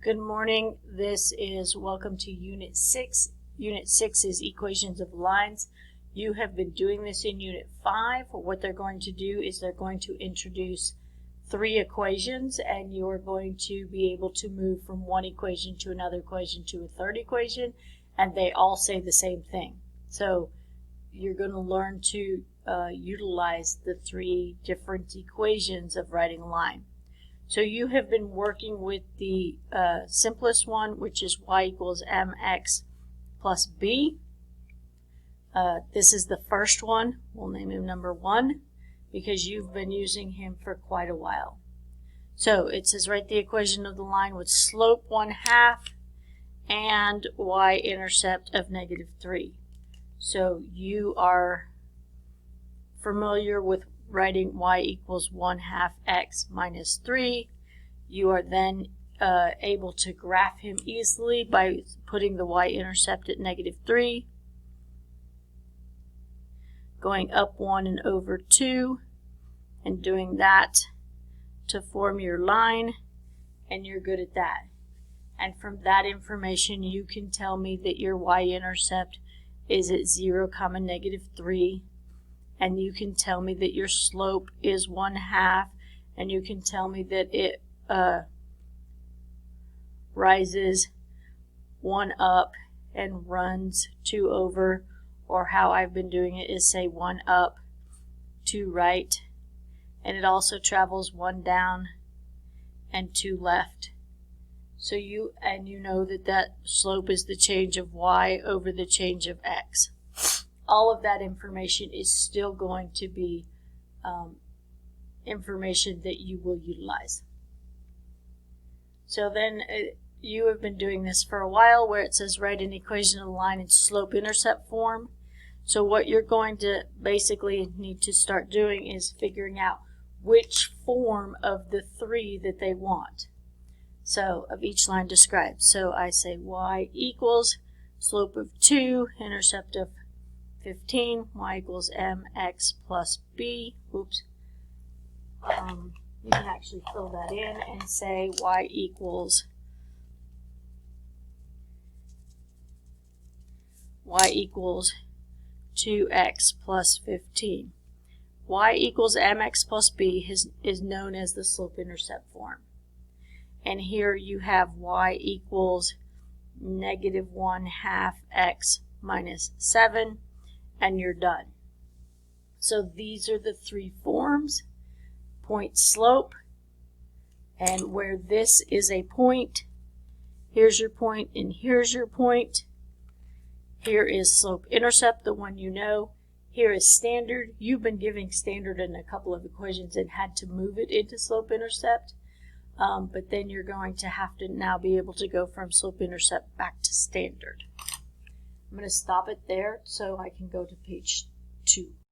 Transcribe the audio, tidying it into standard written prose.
Good morning. This is welcome to Unit 6. Unit 6 is equations of lines. You have been doing this in Unit 5. What they're going to do is they're going to introduce 3 equations, and you're going to be able to move from one equation to another equation to a third equation, and they all say the same thing. So you're going to learn to utilize the 3 different equations of writing a line. So you have been working with the simplest one, which is y equals mx plus b. This is the first one. We'll name him number 1 because you've been using him for quite a while. So it says write the equation of the line with slope 1/2 and y-intercept of -3. So you are familiar with writing y equals 1/2 x minus 3. You are then able to graph him easily by putting the y-intercept at -3, going up 1 and over 2, and doing that to form your line, and you're good at that. And from that information, you can tell me that your y-intercept is at 0, -3. And you can tell me that your slope is 1/2, and you can tell me that it rises 1 up and runs 2 over, or how I've been doing it is say 1 up, 2 right, and it also travels 1 down and 2 left. So you know that that slope is the change of y over the change of x. All of that information is still going to be information that you will utilize. So then you have been doing this for a while, where it says write an equation of the line in slope-intercept form. So what you're going to basically need to start doing is figuring out which form of the 3 that they want. So of each line described. So I say y equals slope of 2, intercept of 15, y equals mx plus b. Oops. You can actually fill that in and say y equals 2x plus 15. Y equals mx plus b is known as the slope-intercept form. And here you have y equals -1/2 x minus 7, and you're done. So these are the 3 forms: point, slope, and where this is a point, here's your point and here's your point. Here is slope-intercept, the one you know. Here is standard. You've been giving standard in a couple of equations and had to move it into slope-intercept, but then you're going to have to now be able to go from slope-intercept back to standard. I'm going to stop it there so I can go to page 2.